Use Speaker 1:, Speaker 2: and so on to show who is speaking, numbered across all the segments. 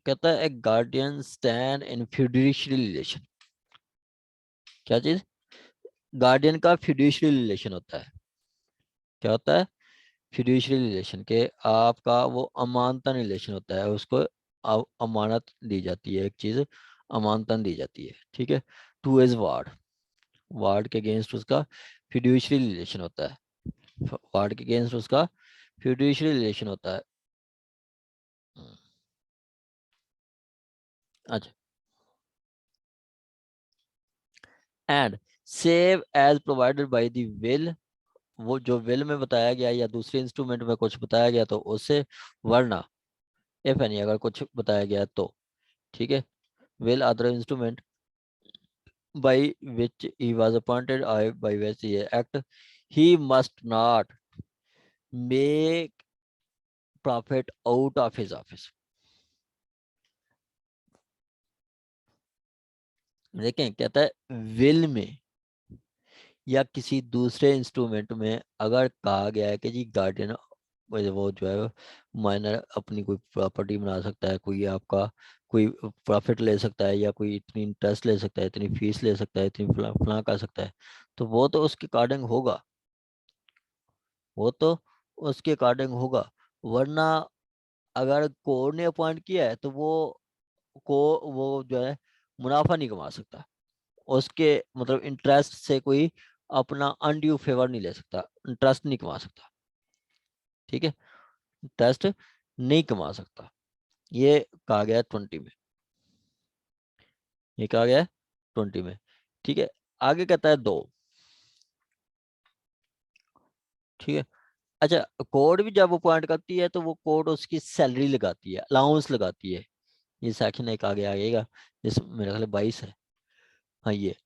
Speaker 1: कहता है guardian stand in fiduciary relation. क्या चीज? गार्डियन का फिड्यूशियरी रिलेशन होता है। क्या होता है? फिड्यूशियरी रिलेशन के आपका वो अमानतन रिलेशन होता है, उसको अमानत दी जाती है, एक चीज अमानतन दी जाती है, ठीक है। टू इज वार्ड, वार्ड के अगेंस्ट उसका फिड्यूशियरी रिलेशन होता है, वार्ड के अगेंस्ट उसका फिड्यूशियरी रिलेशन होता है। अच्छा, and save as provided by the will, वो जो विल में बताया गया या दूसरे इंस्ट्रूमेंट में कुछ बताया गया तो उससे, वरना इफ एनी अगर कुछ बताया गया तो, ठीक है। Will other instrument by which he was appointed or by which he act, he must not make profit out of his office। देखें, कहता है विल में या किसी दूसरे इंस्ट्रूमेंट में अगर कहा गया है कि जी गार्डियन वो जो है माइनर अपनी कोई प्रॉपर्टी बना सकता है, कोई आपका कोई प्रॉफिट ले सकता है, या कोई इतनी इंटरेस्ट ले सकता है, इतनी फीस ले सकता है, इतनी फला फला कर सकता है, तो वो तो उसके अकॉर्डिंग होगा, वो तो उसके अकॉर्डिंग होगा। वरना अगर कोर्ट ने अपॉइंट किया है तो वो जो है मुनाफा नहीं कमा सकता, उसके मतलब इंटरेस्ट से कोई अपना अनड्यू फेवर नहीं ले सकता, इंटरेस्ट नहीं कमा सकता, ठीक है। इंटरेस्ट नहीं कमा सकता, ये कहा गया है 20 में, ये कहा गया है 20 में, ठीक है। आगे कहता है 2, ठीक है। अच्छा, कोर्ट भी जब अपॉइंट करती है तो वो कोर्ट उसकी सैलरी लगाती है, अलाउंस लगाती है। ये सेक्शन एक आगे आएगा, जिस मेरे ख्याल 22 है। हाँ, ये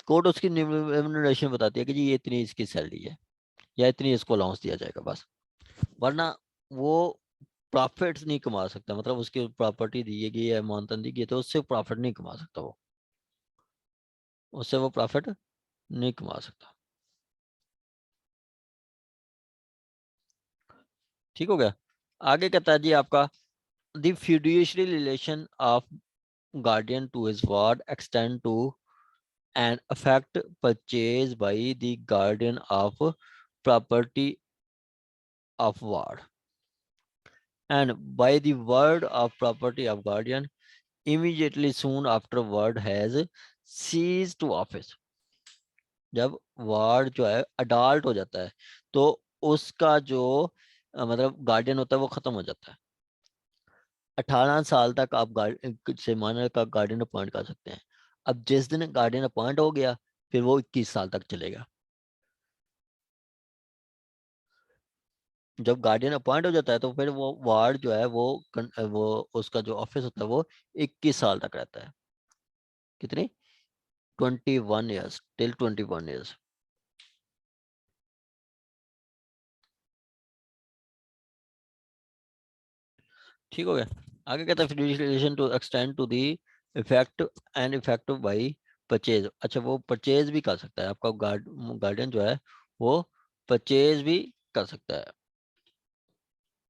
Speaker 1: कोर्ट उसकी रिम्यूनरेशन बताती है कि जी ये इतनी इसकी सैलरी है, या इतनी इसको अलाउंस दिया जाएगा, बस। वरना वो प्रॉफिट नहीं कमा सकता, मतलब उसकी प्रॉपर्टी दी गई है, मानतन दी गई है, तो उससे प्रॉफिट नहीं कमा सकता वो, उससे वो प्रॉफिट नहीं कमा सकता। ठीक हो गया। आगे कहता है जी आपका, the fiduciary relation of guardian to his ward extend to and affect purchase by the guardian of property of ward, and by the word of property of guardian immediately soon after ward has ceased to office। जब ward जो है adult हो जाता है तो उसका जो मतलब गार्डियन होता है वो खत्म हो जाता है। 18 साल तक आप से मानर का गार्डियन अपॉइंट कर सकते हैं। अब जिस दिन गार्डियन अपॉइंट हो गया फिर वो 21 साल तक चलेगा। जब गार्डियन अपॉइंट हो जाता है तो फिर वो वार्ड जो है वो उसका जो ऑफिस होता है वो 21 साल तक रहता है। कितनी? 21 ईयर्स, टिल 21 ईयर्स। ठीक हो गया। आगे कहता है fiducial to extend to the effect and effective by purchase. अच्छा, वो परचेज भी कर सकता है, आपका गार्डियन जो है वो परचेज भी कर सकता है,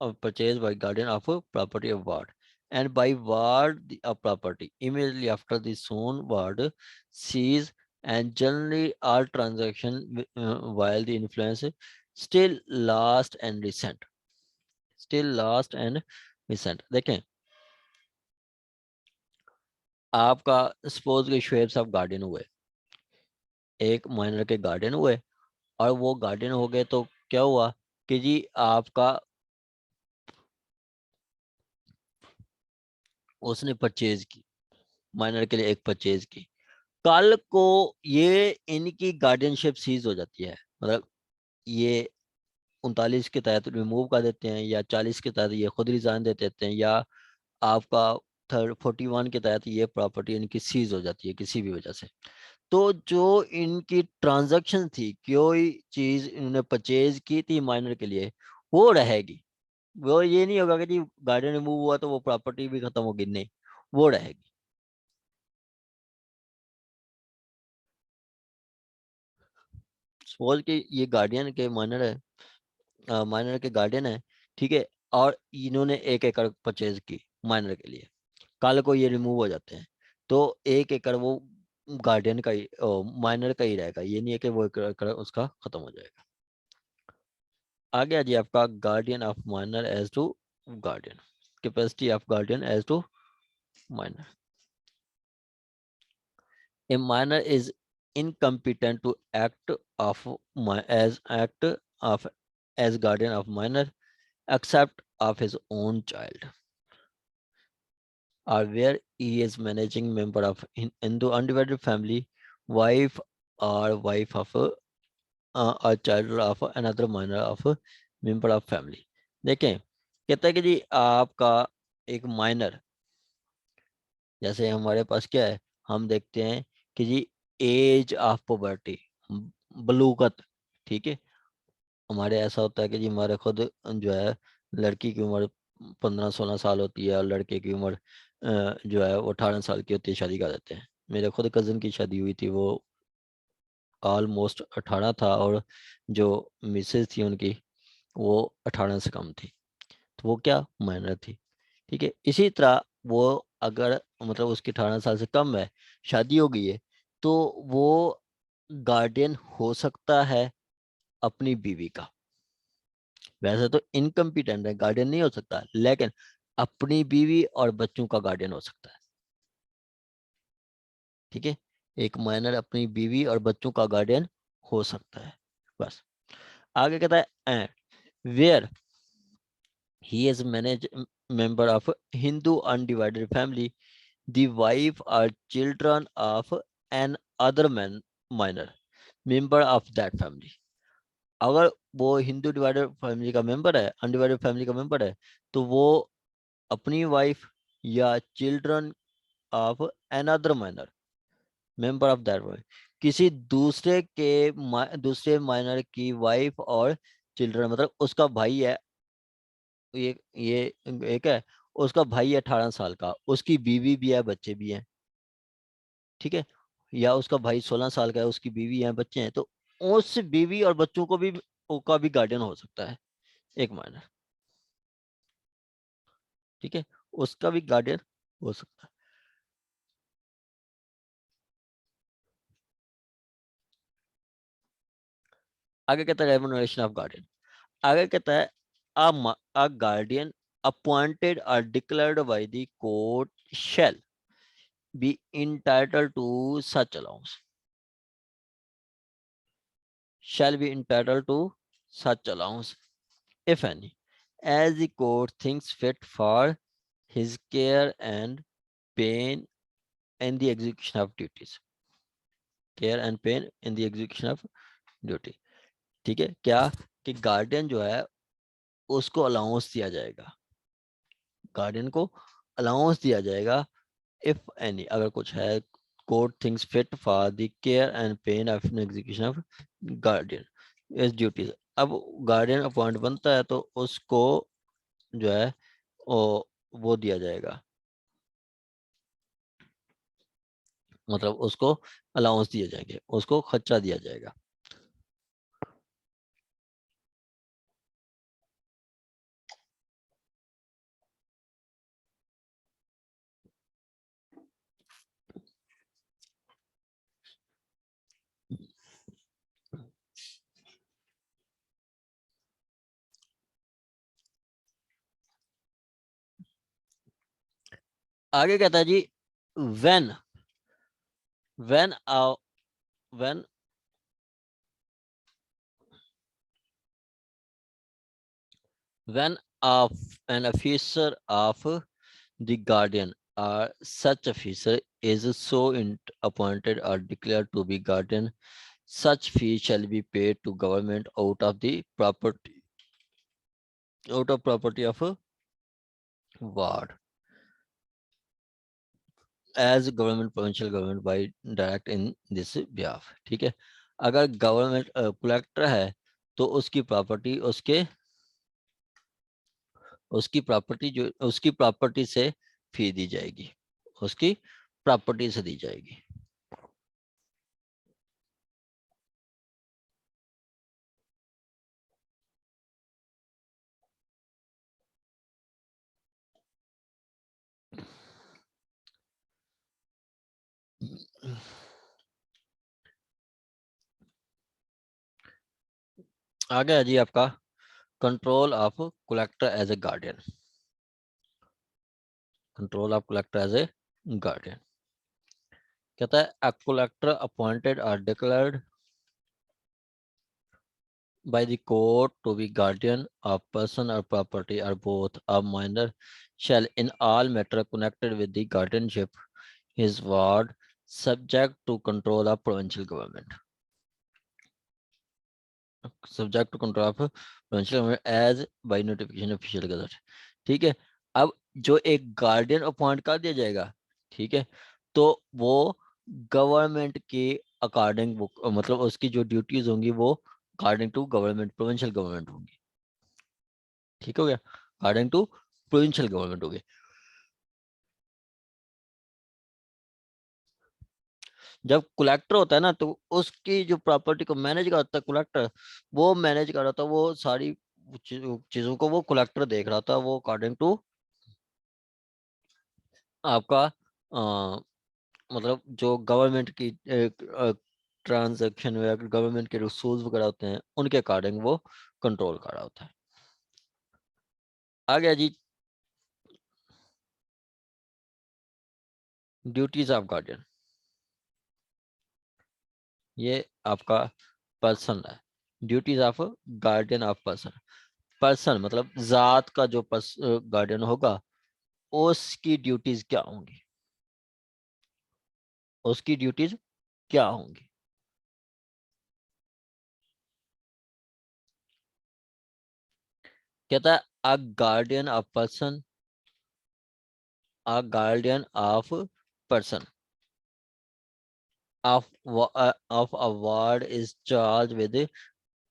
Speaker 1: और purchase by guardian of property of ward and by ward of property immediately after the soon ward sees, and generally all transaction while the influence still last and recent, still last and recent। देखें, आपका suppose के शुएब साहब guardian हुए, एक minor के guardian हुए, और वो गार्डियन हो गए तो क्या हुआ कि जी आपका उसने परचेज की, माइनर के लिए एक परचेज की, कल को ये इनकी गार्डियनशिप सीज हो जाती है, मतलब ये 39 के तहत रिमूव कर देते हैं, या 40 के तहत ये खुद रिजाइन दे देते हैं, या आपका 41 के तहत ये प्रॉपर्टी इनकी सीज हो जाती है किसी भी वजह से। तो जो इनकी ट्रांजैक्शन थी, कोई चीज इन्होंने परचेज की थी माइनर के लिए, वो रहेगी। वो ये नहीं होगा कि जी गार्डियन रिमूव हुआ तो वो प्रॉपर्टी भी खत्म होगी, नहीं, वो रहेगी। सपोज कि ये गार्डियन के माइनर है, माइनर के गार्डियन है, ठीक है। और इन्होंने 1 एकड़ परचेज की माइनर के लिए, कल को ये रिमूव हो जाते हैं तो 1 एकड़ वो गार्डियन का ही, माइनर का ही रहेगा, ये नहीं है कि वो एकड़ उसका खत्म हो जाएगा। आ गया जी आपका guardian of minor as to guardian, capacity of guardian as to minor. A minor is incompetent to act of act of as guardian of minor except of his own child, or where he is managing member of Hindu undivided family, wife or wife of a child of another minor of a member of family। देखें, कहता है कि जी आपका एक minor, जैसे हमारे पास क्या है, हम देखते हैं कि जी एज ऑफ पॉवर्टी, बलूगत, ठीक है। हमारे ऐसा होता है कि जी हमारे खुद जो है लड़की की उम्र 15-16 साल होती है और लड़के की उम्र जो है वो 18 साल की होती है, शादी कर देते हैं। मेरे खुद कज़न की शादी हुई थी, वो ऑलमोस्ट 18 था और जो मिसेज थी उनकी वो 18 से कम थी, तो वो क्या माइनर थी, ठीक है। इसी तरह वो अगर मतलब उसकी 18 साल से कम है, शादी हो गई है, तो वो गार्डियन हो सकता है अपनी बीवी का। वैसे तो इनकम्पिटेंट है, गार्डियन नहीं हो सकता, लेकिन अपनी बीवी और बच्चों का गार्डियन हो सकता है, ठीक है। एक माइनर अपनी बीवी और बच्चों का गार्डियन हो सकता है। बस आगे कहता है and where he is manage member of Hindu undivided family, the wife or children of an other minor member of that family। अगर वो हिंदू डिवाइडेड फैमिली का मेंबर है, अनडिवाइडेड फैमिली का मेंबर है, तो वो अपनी वाइफ या children of another minor member of that wife, किसी दूसरे के दूसरे माइनर की वाइफ और चिल्ड्रन, मतलब उसका भाई है, ये एक है, उसका भाई है 18 साल का, उसकी बीवी भी है, बच्चे भी हैं, ठीक है। या उसका भाई 16 साल का है, उसकी बीवी है, बच्चे हैं, तो उस बीवी और बच्चों को भी का भी गार्डियन हो सकता है एक माइनर, ठीक है, उसका भी गार्डियन हो सकता है। आगे कहता है रेमुनरेशन ऑफ गार्डियन। आगे कहता है a guardian appointed or declared by the court shall be entitled to such allowance, shall be entitled to such allowance if any, as the court thinks fit for his care and pain in the execution of duties, care and pain in the execution of duty, ठीक है। क्या कि guardian जो है उसको allowance दिया जाएगा, guardian को अलाउंस दिया जाएगा इफ एनी, अगर कुछ है, court things fit for the care and pain of execution of guardian इस ड्यूटीज। अब गार्डियन अपॉइंट बनता है तो उसको जो है वो दिया जाएगा, मतलब उसको अलाउंस दिए जाएंगे, उसको खर्चा दिया जाएगा। आगे कहता है जी when when when when an officer of the guardian or such officer is so appointed or declared to be guardian, such fee shall be paid to government out of property of a ward as government provincial government by direct in this behalf, ठीक है। अगर government collector है तो उसकी property से फी दी जाएगी, उसकी property से दी जाएगी। आ गया जी आपका control of collector as a guardian. Control of collector as a guardian कहता है a collector appointed or declared by the court to be guardian of person or property or both a minor shall in all matter connected with the guardianship his ward subject to control of provincial government, subject to control of provincial government as by notification official gazette। ठीक है, अब जो एक guardian appoint कर दिया जाएगा, ठीक है, तो वो गवर्नमेंट के अकॉर्डिंग, मतलब उसकी जो ड्यूटीज होंगी वो according to government, provincial government होंगी। ठीक हो गया, अकॉर्डिंग टू प्रोविंशियल गवर्नमेंट हो गई। जब कलेक्टर होता है ना, तो उसकी जो प्रॉपर्टी को मैनेज करता है कलेक्टर, वो मैनेज कर रहा था, वो सारी चीजों को वो कलेक्टर देख रहा था, वो अकॉर्डिंग टू आपका मतलब जो गवर्नमेंट की ट्रांजैक्शन या गवर्नमेंट के रूल्स वगैरह होते हैं उनके अकॉर्डिंग वो कंट्रोल कर रहा होता है। आ गया जी ड्यूटीज ऑफ गार्डियन। ये आपका पर्सन है, duties of guardian of person. Person मतलब जात का जो गार्डियन होगा उसकी ड्यूटीज क्या होंगी, उसकी ड्यूटीज क्या होंगी। कहता है a guardian of person, a guardian of person of a ward is charged with the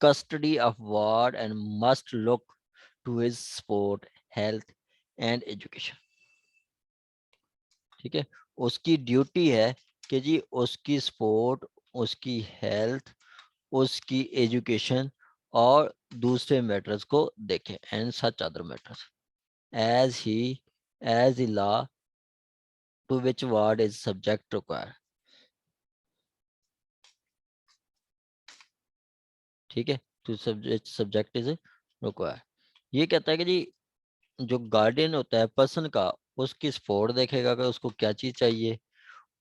Speaker 1: custody of ward and must look to his sport, health and education। ठीक है, उसकी ड्यूटी है कि जी उसकी स्पोर्ट, उसकी हेल्थ, उसकी एजुकेशन और दूसरे मैटर्स को देखें, and such other matters as he as the law to which ward is subject require. ठीक है, टू सब्जेक्ट इज रिक्वायर। ये कहता है कि जी जो गार्डियन होता है पर्सन का, उसकी स्पोर्ट देखेगा कि उसको क्या चीज चाहिए,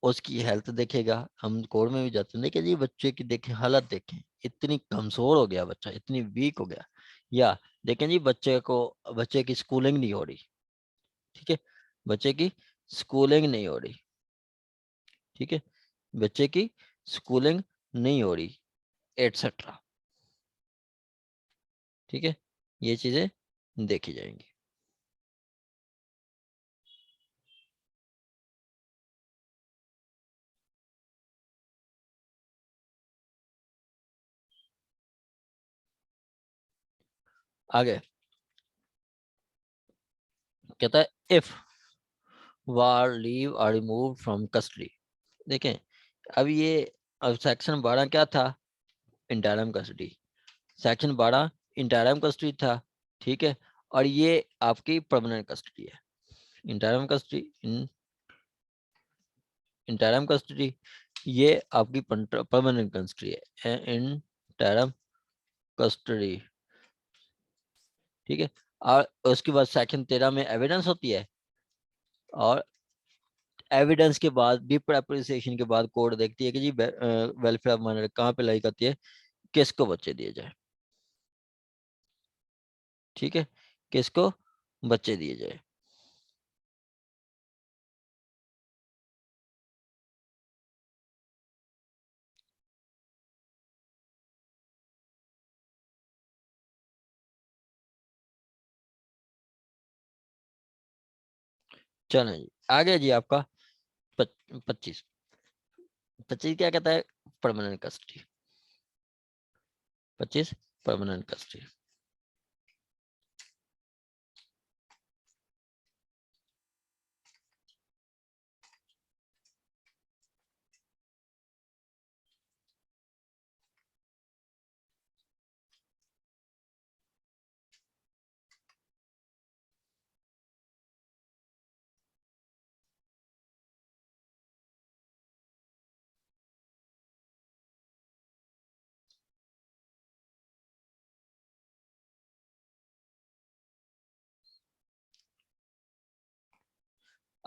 Speaker 1: उसकी हेल्थ देखेगा। हम कोर्ट में भी जाते हैं, देखिए जी बच्चे की देखें हालत, देखें इतनी कमजोर हो गया बच्चा, इतनी वीक हो गया, या देखें जी बच्चे को, बच्चे की स्कूलिंग नहीं हो रही। ठीक है, बच्चे की स्कूलिंग नहीं हो रही। ठीक है, बच्चे की स्कूलिंग नहीं हो रही एटसेट्रा। ठीक है, ये चीजें देखी जाएंगी। आगे कहता है if ward leave or remove from custody. देखें अब ये, अब सेक्शन 12 क्या था, interim custody. Section 12 interim custody था। ठीक है, और ये आपकी परमानेंट कस्टडी है। इंटरम कस्टडी, इंटरम कस्टडी ये आपकी परमानेंट कस्टडी है, इंटरम कस्टडी। ठीक है, और उसके बाद सेक्शन 13 में एविडेंस होती है, और एविडेंस के बाद डीप एप्रिसिएशन के बाद कोर्ट देखती है कि जी वेलफेयर ऑफ माइनर कहाँ पे लाई करती है, किसको बच्चे दिए जाए। ठीक है, किसको बच्चे दिए जाए। चलो जी, आगे जी आपका 25। 25 क्या कहता है, परमानेंट कस्टडी। 25 permanent custody.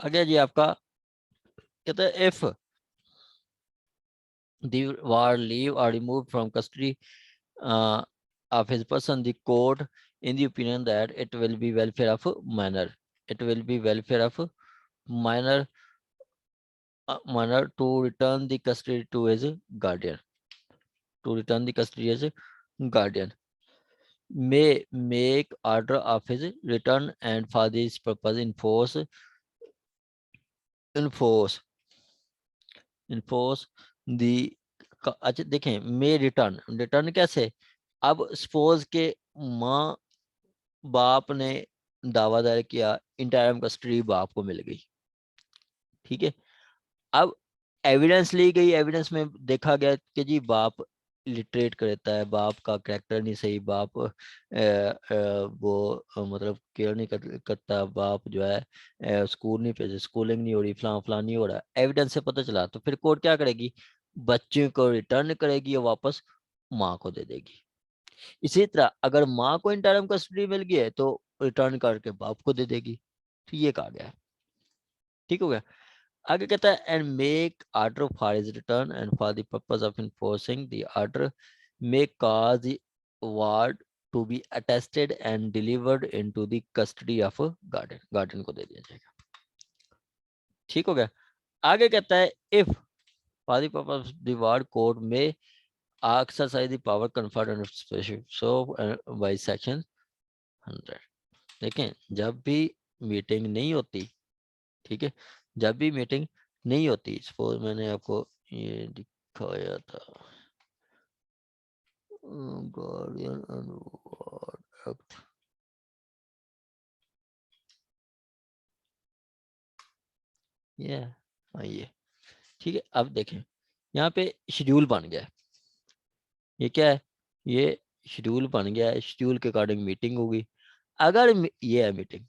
Speaker 1: आगे जी आपका कहता है if the war leave or removed from custody of his person, the court in the opinion that it will be welfare of minor, it will be welfare of minor, minor to return the custody to his guardian, to return the custody as a guardian, may make order of his return and for this purpose enforce enforce the अच्छा देखें मे return, return कैसे, अब suppose के माँ बाप ने दावा दायर किया, इंटरम कस्टडी बाप को मिल गई, ठीक है। अब एविडेंस ली गई, एविडेंस में देखा गया कि जी बाप लिटरेट करता है, बाप का कैरेक्टर नहीं सही, बाप मतलब केयर नहीं करता, बाप जो है स्कूल नहीं भेजे, स्कूलिंग नहीं हो रही, फलां नहीं हो रहा, एविडेंस से पता चला, तो फिर कोर्ट क्या करेगी, बच्चे को रिटर्न करेगी और वापस माँ को दे देगी। इसी तरह अगर माँ को इंटरम कस्टडी मिल गई है तो रिटर्न करके बाप को दे देगी। तो ये कहा गया है, ठीक हो गया। आगे कहता है and make order for his return and for the purpose of enforcing the order make cause the ward to be attested and delivered into the custody of guardian, guardian को दे दिया जाएगा, ठीक हो गया। आगे कहता है if for the purpose of the ward court में exercise the power conferred under special so by section 100। देखें जब भी मीटिंग नहीं होती, ठीक है, जब भी मीटिंग नहीं होती, सपोज मैंने आपको ये दिखाया था गार्डियन एक्ट, ये हाँ ये ठीक है। अब देखें यहाँ पे शेड्यूल बन गया है, ये क्या है, ये शेड्यूल बन गया है, शेड्यूल के अकॉर्डिंग मीटिंग होगी। अगर ये है मीटिंग,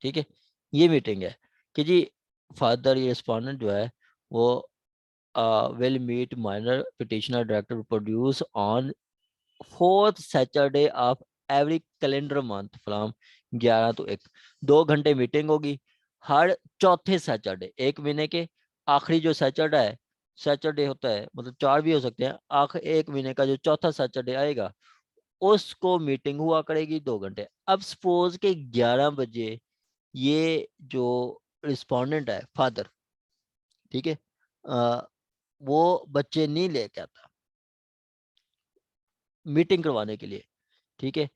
Speaker 1: ठीक है, ये मीटिंग है कि जी फादर ये रिस्पोंडेंट जो है वो will meet minor petitioner director to produce on fourth Saturday of every calendar month from 11 to 1, 2 घंटे मीटिंग होगी हर चौथे सैटरडे, एक महीने के आखिरी जो सैटरडे है, सैटरडे होता है मतलब 4 भी हो सकते हैं, आखिर एक महीने का जो चौथा सैटरडे आएगा उसको मीटिंग हुआ करेगी 2 घंटे। अब सपोज के 11 बजे ये जो रिस्पोंडेंट है फादर, ठीक है, वो बच्चे नहीं लेके आता मीटिंग करवाने के लिए, ठीक है,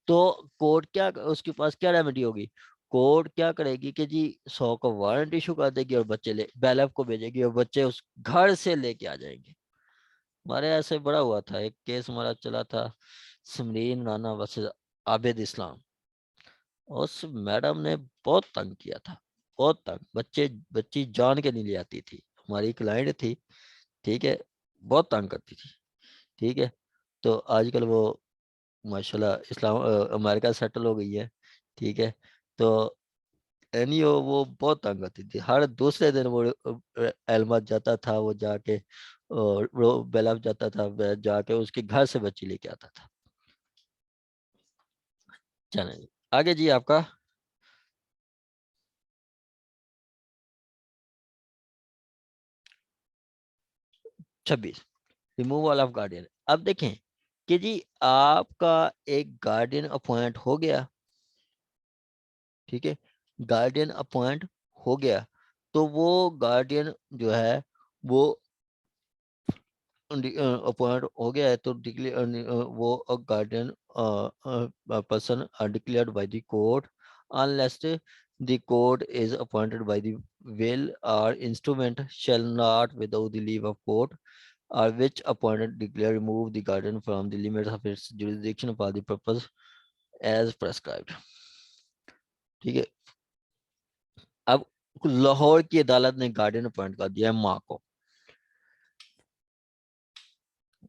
Speaker 1: तो कोर्ट क्या उसके पास क्या रेमेडी होगी, कोर्ट क्या करेगी कि जी 100 का वारंट इशू कर देगी और बच्चे ले बैलफ को भेजेगी और बच्चे उस घर से लेके आ जाएंगे। हमारे ऐसे बड़ा हुआ था, एक केस हमारा चला था समरीन राना वर्सेस आबिद इस्लाम, उस मैडम ने बहुत तंग किया था, बहुत तंग, बच्ची जान के नहीं ले आती थी, हमारी क्लाइंट थी, ठीक है, बहुत तंग करती थी, ठीक है। तो आजकल वो माशाल्लाह इस्लाम अमेरिका सेटल हो गई है, ठीक है। तो एनीओ वो बहुत तंग करती थी, हर दूसरे दिन वो एलमत जाता था, वो जाके वो बेलफ जाता था, जाके उसके घर से बच्ची लेके आता था। चलें जी आगे जी आपका 26 रिमूवल ऑफ गार्डियन। अब देखें कि जी आपका एक गार्डियन अपॉइंट हो गया, ठीक है, गार्डियन अपॉइंट हो गया, तो वो गार्डियन जो है वो अपॉइंट हो गया है, तो वो guardian person or declared by the court unless the court is appointed by the will or instrument shall not without the leave of court or which appointed declare remove the guardian from the limits of its jurisdiction for the purpose as prescribed, ठीक है। अब लाहौर की अदालत ने guardian appoint कर दिया है माँ को,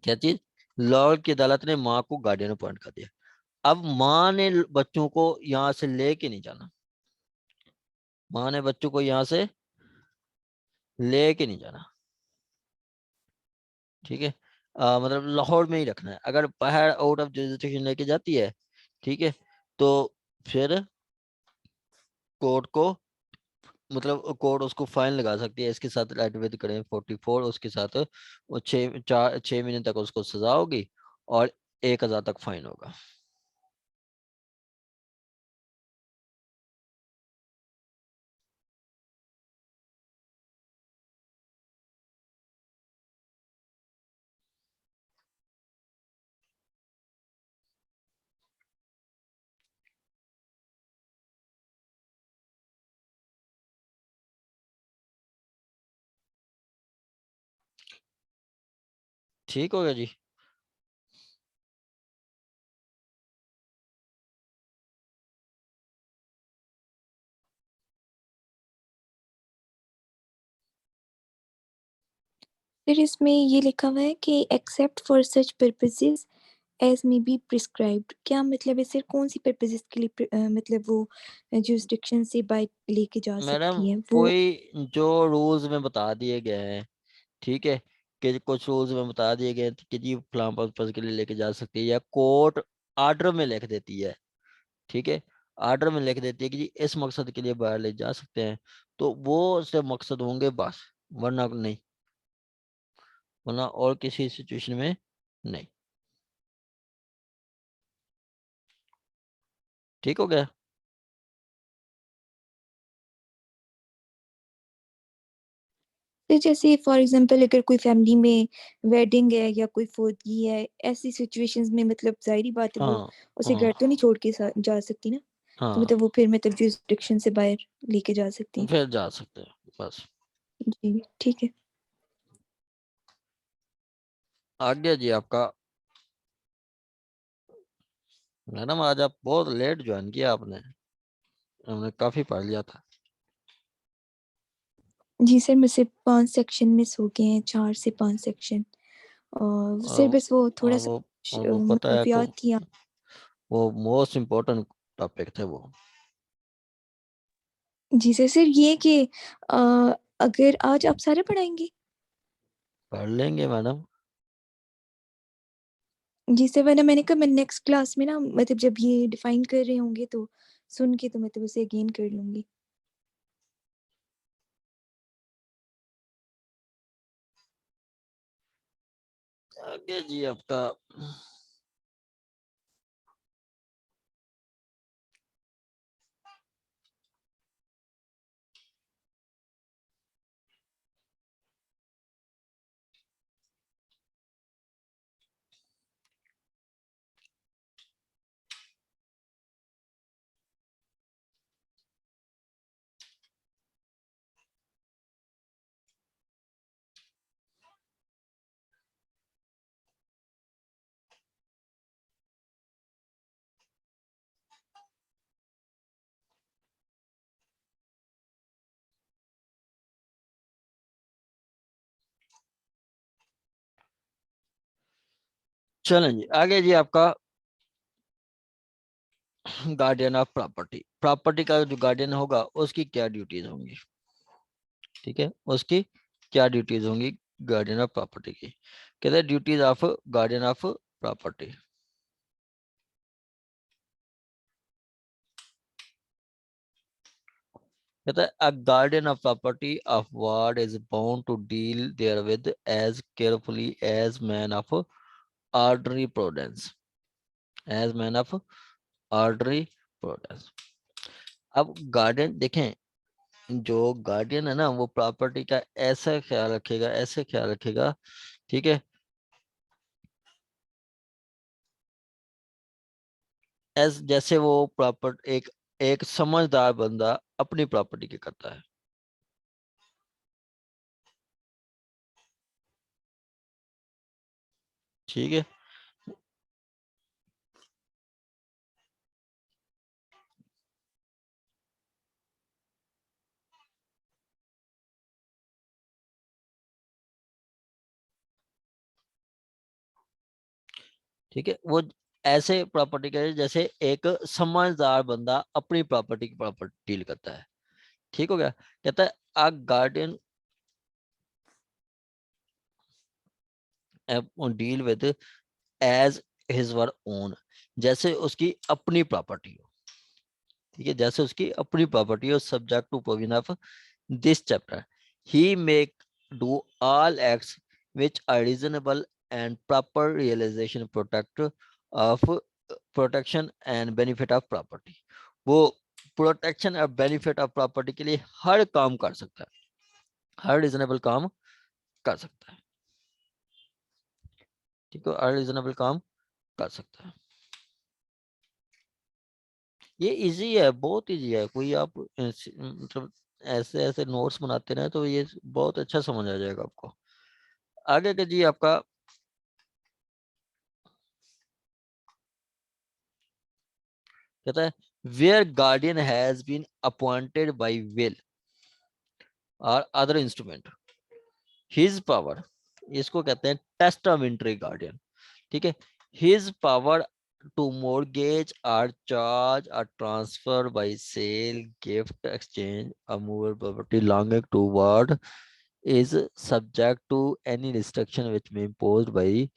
Speaker 1: क्या चीज, लाहौर की अदालत ने माँ को गार्डियन अपॉइंट कर दिया। अब माँ ने बच्चों को यहाँ से लेके नहीं जाना, माँ ने बच्चों को यहाँ से लेके नहीं जाना, ठीक है, मतलब लाहौर में ही रखना है। अगर बाहर आउट ऑफ जुरिस्डिक्शन लेके जाती है, ठीक है, तो फिर कोर्ट को मतलब कोर्ट उसको फाइन लगा सकती है, इसके साथ राइट विद करें 44, उसके साथ वो 6 महीने तक उसको सजा होगी और 1,000 तक फाइन होगा। ठीक हो गया जी।
Speaker 2: फिर इसमें ये लिखा हुआ है कि except for such purposes as may be prescribed, क्या मतलब है सर? कौन सी पर्पसेस के लिए मतलब वो जुरिस्डिक्शन से बाइक लेके जा
Speaker 1: मैडम
Speaker 2: सकती है वो?
Speaker 1: कोई जो रूल्स में बता दिए गए हैं, ठीक है, कि कुछ रूल्स में बता दिए गए हैं कि जी फलां पर्पज के लिए लेके जा सकती है, या कोर्ट आर्डर में लिख देती है, ठीक है, आर्डर में लिख देती है कि जी इस मकसद के लिए बाहर ले जा सकते हैं, तो वो सिर्फ मकसद होंगे बस, वरना नहीं, वरना और किसी सिचुएशन में नहीं। ठीक हो गया।
Speaker 2: तो जैसे फॉर एग्जांपल अगर कोई फैमिली में वेडिंग है या कोई फोटगी है, ऐसी सिचुएशंस में मतलब जाहिर बात है वो
Speaker 1: हाँ
Speaker 2: उसे
Speaker 1: हाँ
Speaker 2: घर तो नहीं छोड़ के जा सकती ना, तो
Speaker 1: हाँ,
Speaker 2: मतलब वो फिर मतलब जुरिस्डिक्शन से बाहर लेके जा सकती है।
Speaker 1: फिर जा सकते हैं बस।
Speaker 2: जी ठीक है।
Speaker 1: आ गया जी आपका। मैडम आज आप बहुत लेट ज्वाइन किया आपने, हमने काफी पढ़ लिया था।
Speaker 2: जी सर, मुझसे 5 सेक्शन मिस हो गए हैं, 4 से 5 सेक्शन। और सर
Speaker 1: और,
Speaker 2: बस वो
Speaker 1: और
Speaker 2: थोड़ा सा
Speaker 1: वो और वो पता है
Speaker 2: मतलब
Speaker 1: आपको,
Speaker 2: याद किया।
Speaker 1: वो मोस्ट इम्पोर्टेंट टॉपिक थे वो।
Speaker 2: जी सर, सर ये कि अ, अगर आज आप सारे पढ़ाएंगे?
Speaker 1: पढ़ लेंगे मैडम।
Speaker 2: जी सर, वरना मैंने कहा मैं नेक्स्ट क्लास में ना मतलब जब ये डिफाइन कर रहे होंगे तो सुन के तो मतलब उसे अगेन कर लूंगी।
Speaker 1: आगे जी आपका। चलें जी, आगे जी आपका गार्डियन ऑफ प्रॉपर्टी। प्रॉपर्टी का जो गार्डियन होगा उसकी क्या ड्यूटीज होंगी, ठीक है, उसकी क्या ड्यूटीज होंगी गार्डियन ऑफ प्रॉपर्टी की। कहते हैं duties of guardian of property. कहता है a guardian of property of ward is bound to deal there with as carefully as man of ordinary prudence, as man of ordinary prudence. अब guardian देखें, जो guardian है ना वो property का ऐसा ख्याल रखेगा, ऐसे ख्याल रखेगा, ठीक है, एज जैसे वो प्रॉपर एक एक समझदार बंदा अपनी प्रॉपर्टी की करता है। ठीक है, ठीक है, वो ऐसे प्रॉपर्टी का जैसे एक समझदार बंदा अपनी प्रॉपर्टी की प्रॉपर्टी डील करता है। ठीक हो गया। कहता है a guardian deal with as his were own, जैसे उसकी अपनी प्रॉपर्टी हो। ठीक है, जैसे उसकी अपनी प्रॉपर्टी और subject to provision of this chapter, he may do all acts which are reasonable and proper realization of protection and benefit of property। वो प्रोटेक्शन और बेनिफिट ऑफ प्रॉपर्टी के लिए हर काम कर सकता है, हर रीजनेबल काम कर सकता है। ठीक है, हर रीजनेबल काम कर सकता है। ये इजी है, बहुत इजी है। कोई आप मतलब ऐसे ऐसे नोट्स बनाते रहे तो ये बहुत अच्छा समझ आ जाएगा आपको। आगे के जी आपका कहता है where guardian has been appointed by will और अदर इंस्ट्रूमेंट हिज पावर, इसको कहते हैं टेस्टामेंटरी गार्डियन। ठीक है, his power to mortgage or charge or transfer by sale, gift, exchange, or movable property belonging to what is subject to any restriction which may be imposed by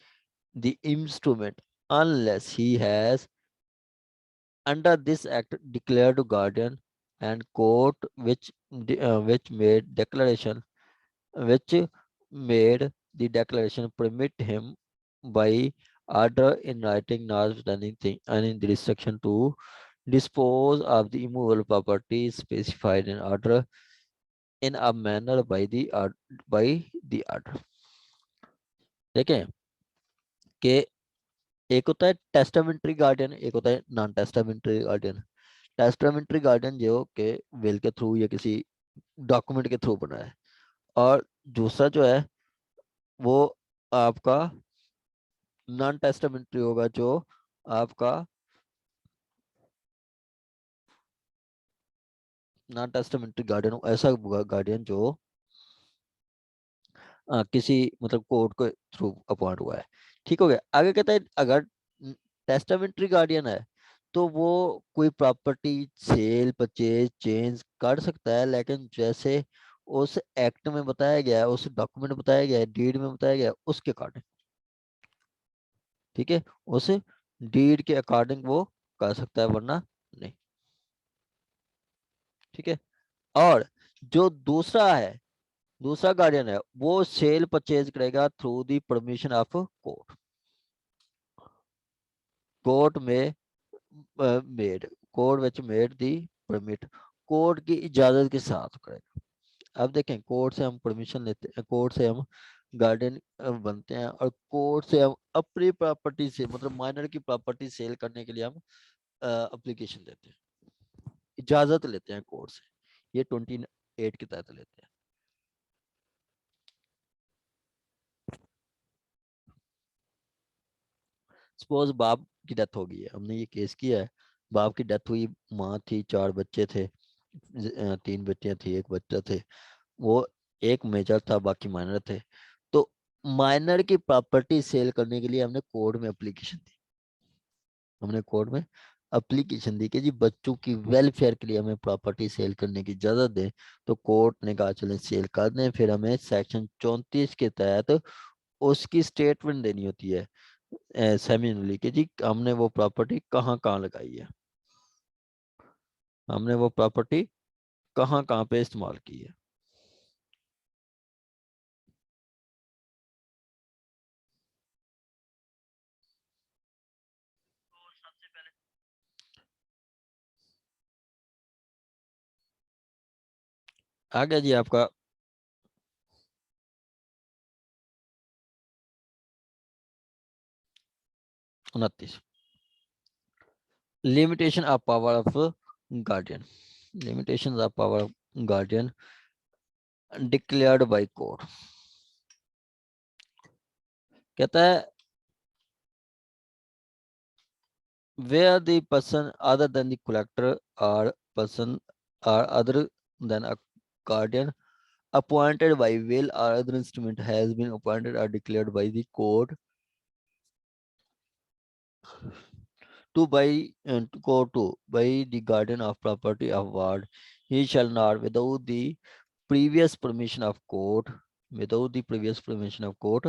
Speaker 1: the instrument unless he has under this act declared guardian and court which made the declaration permit him by order in writing notwithstanding any restriction to dispose of the immovable property specified in order in a manner by the order। देखें कि एक होता है testamentary guardian, एक होता है non testamentary guardian. Testamentary guardian जो के विल के थ्रू या किसी डॉक्यूमेंट के थ्रू बना है, और दूसरा जो है वो आपका नॉन टेस्टामेंट्री होगा, जो आपका नॉन टेस्टामेंट्री गार्डियन ऐसा गार्डियन जो किसी मतलब कोर्ट के थ्रू अपॉइंट हुआ है। ठीक हो गया। आगे कहता है अगर टेस्टामेंट्री गार्डियन है तो वो कोई प्रॉपर्टी सेल परचेज चेंज कर सकता है, लेकिन जैसे उस एक्ट में बताया गया है, उस डॉक्यूमेंट बताया गया है, डीड में बताया गया है, उसके अकॉर्डिंग। ठीक है, उस डीड के अकॉर्डिंग वो कर सकता है, वरना नहीं। ठीक है, और जो दूसरा है, दूसरा गार्डियन है, वो सेल परचेज करेगा through the permission of court. Court में made court which made the permit, court की इजाजत के साथ करेगा। अब देखें, कोर्ट से हम परमिशन लेते हैं, कोर्ट से हम गार्डियन बनते हैं, और कोर्ट से हम अपनी प्रॉपर्टी से मतलब माइनर की प्रॉपर्टी सेल करने के लिए हम एप्लीकेशन देते हैं, इजाजत लेते हैं कोर्ट से। ये 28 के तहत लेते हैं। सपोज बाप की डेथ हो गई है, हमने ये केस किया है, बाप की डेथ हुई, माँ थी, 4 बच्चे थे, 3 बेटियां थी, 1 बच्चा थे। वो एक मेजर था, बाकी माइनर थे। तो माइनर की प्रॉपर्टी सेल करने के लिए हमने कोर्ट में एप्लीकेशन दी, हमने कोर्ट में एप्लीकेशन दी कि जी बच्चों की वेलफेयर के लिए हमें प्रॉपर्टी सेल करने की इजाजत दें। तो कोर्ट ने कहा चलें सेल कर दें। फिर हमें सेक्शन 34 के तहत उसकी स्टेटमेंट देनी होती है सेमिनली कि जी हमने वो प्रॉपर्टी कहाँ कहाँ लगाई है, हमने वो प्रॉपर्टी कहाँ कहाँ पे इस्तेमाल की है। आ गया जी आपका 29, limitation of power of guardian. Limitation of power of guardian declared by court. कहता है where the person other than the collector or person or other than a guardian appointed by will or other instrument has been appointed or declared by the court to go to by the guardian of property of ward, he shall not without the previous permission of court, without the previous permission of court,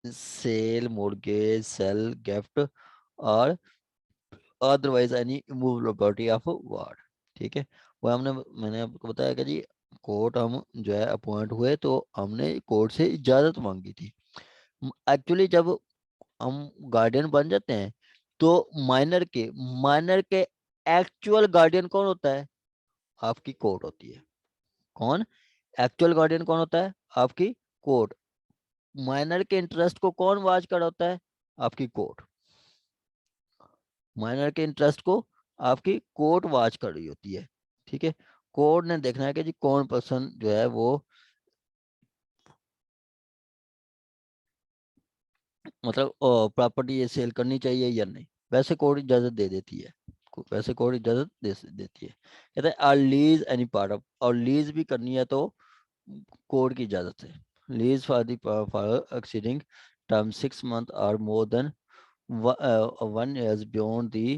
Speaker 1: sale, mortgage, sell, gift, or otherwise any immovable property of ward. ठीक है, वो मैंने आपको बताया कि जी court हम जो है अपॉइंट हुए तो हमने कोर्ट से इजाजत मांगी थी। एक्चुअली जब हम गार्डियन बन जाते हैं तो माइनर के एक्चुअल गार्डियन कौन होता है? आपकी कोर्ट होती है। कौन? एक्चुअल गार्डियन कौन होता है? आपकी कोर्ट। माइनर के इंटरेस्ट को कौन वाच कर होता है? आपकी कोर्ट। माइनर के इंटरेस्ट को आपकी कोर्ट वाच कर रही होती है। ठीक है, कोर्ट ने देखना है कि जी कौन पर्सन जो है वो मतलब प्रॉपर्टी ये सेल करनी चाहिए या नहीं। वैसे कोर्ट इजाजत दे देती है, वैसे कोर्ट इजाजत देती है। कहते हैं or lease any part of, और लीज भी करनी है तो कोर्ट की इजाजत है। Lease for the for exceeding term 6 months or more than 1 years beyond the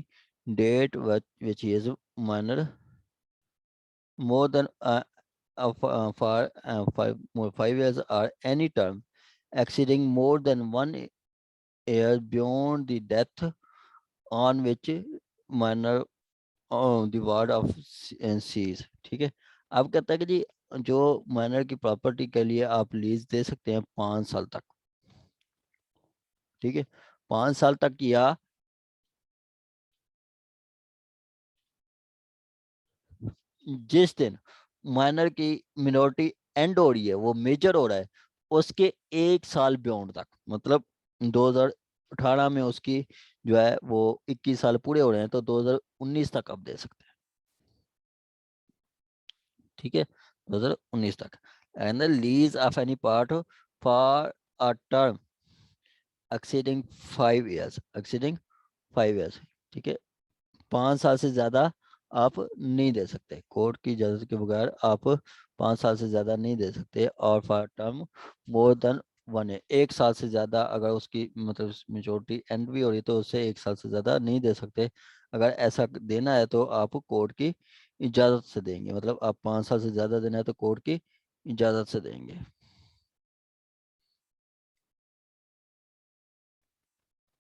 Speaker 1: date which is minor, more than for 5 years, or any term exceeding more than 1 year beyond the death on which minor the ward of sees। ठीक है, अब कहता है कि जी जो minor की property के लिए आप लीज दे सकते हैं 5 साल तक। ठीक है, 5 साल तक किया जिस दिन माइनर की मिनोरिटी एंड हो रही है, वो मेजर हो रहा है, उसके 1 साल बियॉन्ड तक, मतलब 2018 में उसकी जो है वो 21 साल पूरे हो रहे हैं तो 2019 तक आप दे सकते हैं। ठीक है, 2019 तक। And the lease of any part for a term exceeding 5 years, exceeding 5 years। ठीक है, 5 साल से ज्यादा आप नहीं दे सकते, कोर्ट की इजाजत के बगैर आप 5 साल से ज्यादा नहीं दे सकते। और for term more than 1 year, 1 साल से ज्यादा अगर उसकी मतलब मेजोरिटी एंड भी हो रही है तो उससे 1 साल से ज्यादा नहीं दे सकते। अगर ऐसा देना है तो आप कोर्ट की इजाजत से देंगे, मतलब आप 5 साल से ज्यादा देना है तो कोर्ट की इजाजत से देंगे।